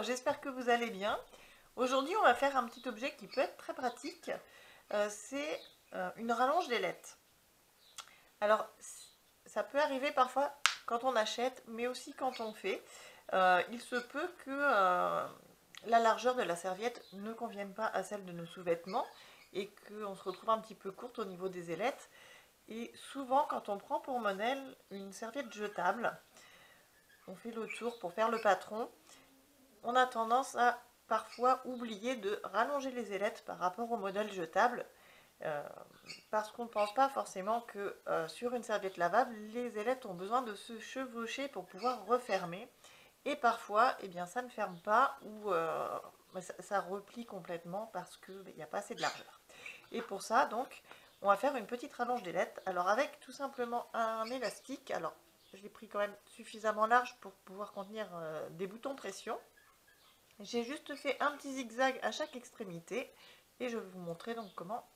Bonjour, j'espère que vous allez bien. Aujourd'hui, on va faire un petit objet qui peut être très pratique. C'est une rallonge d'ailettes. Alors, ça peut arriver parfois quand on achète, mais aussi quand on fait. Il se peut que la largeur de la serviette ne convienne pas à celle de nos sous-vêtements et qu'on se retrouve un petit peu courte au niveau des ailettes. Et souvent, quand on prend pour modèle une serviette jetable, on fait le tour pour faire le patron. On a tendance à parfois oublier de rallonger les ailettes par rapport au modèle jetable parce qu'on ne pense pas forcément que sur une serviette lavable, les ailettes ont besoin de se chevaucher pour pouvoir refermer. Et parfois, eh bien, ça ne ferme pas ou ça replie complètement parce qu'il n'y a pas assez de largeur. Et pour ça, donc, on va faire une petite rallonge d'ailettes. Alors avec tout simplement un élastique, alors je l'ai pris quand même suffisamment large pour pouvoir contenir des boutons pression. J'ai juste fait un petit zigzag à chaque extrémité et je vais vous montrer donc comment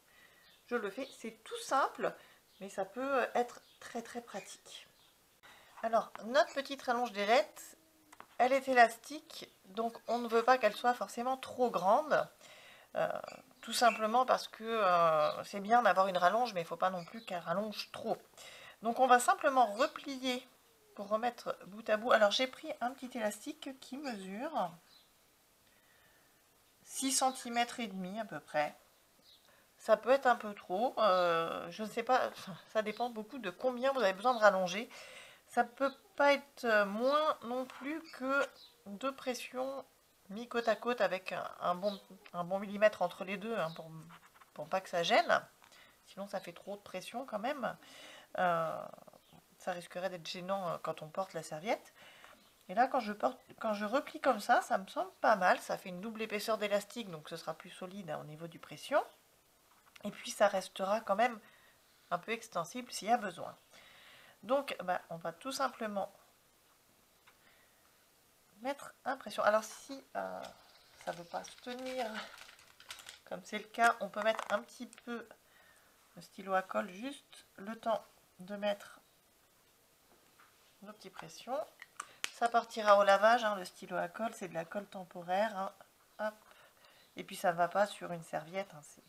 je le fais. C'est tout simple, mais ça peut être très très pratique. Alors, notre petite rallonge d'ailette, elle est élastique, donc on ne veut pas qu'elle soit forcément trop grande. Tout simplement parce que c'est bien d'avoir une rallonge, mais il ne faut pas non plus qu'elle rallonge trop. Donc on va simplement replier pour remettre bout à bout. Alors j'ai pris un petit élastique qui mesure 6 cm et demi à peu près. Ça peut être un peu trop, je ne sais pas, ça dépend beaucoup de combien vous avez besoin de rallonger. Ça ne peut pas être moins non plus que deux pressions mis côte à côte avec un bon millimètre entre les deux, hein, pour pas que ça gêne. Sinon ça fait trop de pression quand même. Ça risquerait d'être gênant quand on porte la serviette. Et là, quand je replie comme ça me semble pas mal. Ça fait une double épaisseur d'élastique, donc ce sera plus solide au niveau du pression. Et puis ça restera quand même un peu extensible s'il y a besoin. Donc on va tout simplement mettre un pression. Alors si ça ne veut pas se tenir, comme c'est le cas, on peut mettre un petit peu le stylo à colle, juste le temps de mettre nos petites pressions. Ça partira au lavage, hein, le stylo à colle, c'est de la colle temporaire. Hein. Hop. Et puis ça ne va pas sur une serviette, hein, c'est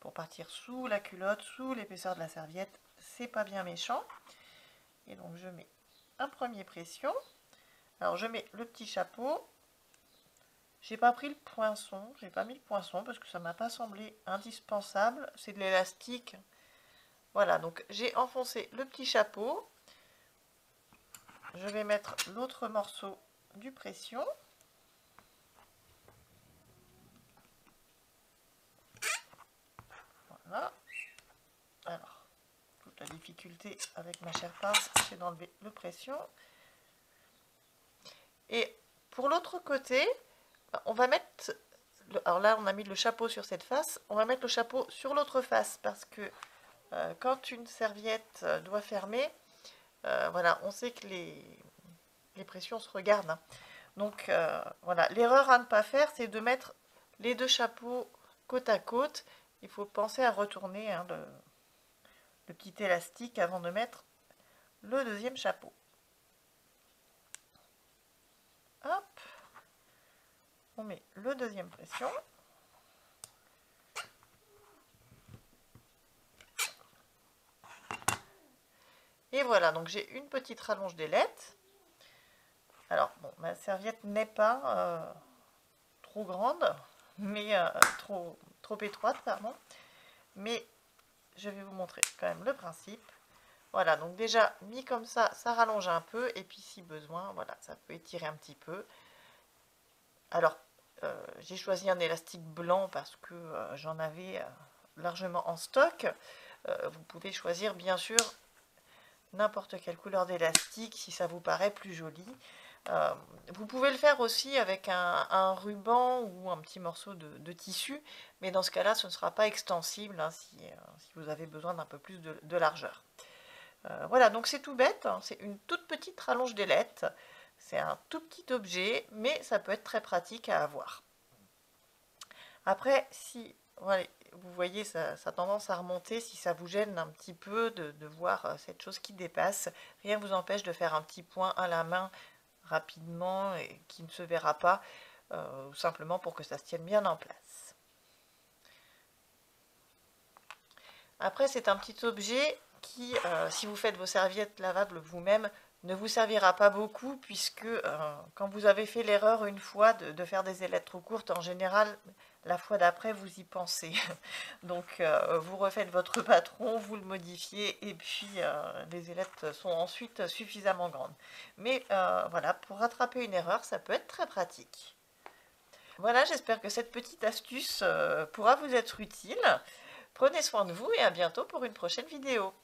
pour partir sous la culotte, sous l'épaisseur de la serviette, c'est pas bien méchant. Et donc je mets un premier pression. Alors je mets le petit chapeau. J'ai pas pris le poinçon, j'ai pas mis le poinçon parce que ça m'a pas semblé indispensable. C'est de l'élastique. Voilà, donc j'ai enfoncé le petit chapeau. Je vais mettre l'autre morceau du pression. Voilà. Alors, toute la difficulté avec ma chère pince, c'est d'enlever le pression. Et pour l'autre côté, on va mettre... Alors là, on a mis le chapeau sur cette face. On va mettre le chapeau sur l'autre face parce que quand une serviette doit fermer, voilà, on sait que les pressions se regardent. Hein. Donc voilà, l'erreur à ne pas faire, c'est de mettre les deux chapeaux côte à côte. Il faut penser à retourner hein, le petit élastique avant de mettre le deuxième chapeau. Hop, on met le deuxième pression. Et voilà, donc j'ai une petite rallonge d'ailette. Alors, bon, ma serviette n'est pas trop grande, mais trop étroite, pardon. Mais je vais vous montrer quand même le principe. Voilà, donc déjà mis comme ça rallonge un peu, et puis si besoin, voilà, ça peut étirer un petit peu. Alors, j'ai choisi un élastique blanc parce que j'en avais largement en stock. Vous pouvez choisir bien sûr n'importe quelle couleur d'élastique si ça vous paraît plus joli. Vous pouvez le faire aussi avec un ruban ou un petit morceau de tissu, mais dans ce cas-là, ce ne sera pas extensible hein, si vous avez besoin d'un peu plus de largeur. Voilà, donc c'est tout bête, hein, c'est une toute petite rallonge d'ailette. C'est un tout petit objet, mais ça peut être très pratique à avoir. Après, si voilà, vous voyez, ça a tendance à remonter, si ça vous gêne un petit peu de voir cette chose qui dépasse, rien ne vous empêche de faire un petit point à la main rapidement et qui ne se verra pas. simplement pour que ça se tienne bien en place. Après, c'est un petit objet qui, si vous faites vos serviettes lavables vous-même, ne vous servira pas beaucoup, puisque quand vous avez fait l'erreur une fois de faire des ailettes trop courtes, en général, la fois d'après, vous y pensez. Donc, vous refaites votre patron, vous le modifiez, et puis les ailettes sont ensuite suffisamment grandes. Mais voilà, pour rattraper une erreur, ça peut être très pratique. Voilà, j'espère que cette petite astuce pourra vous être utile. Prenez soin de vous et à bientôt pour une prochaine vidéo.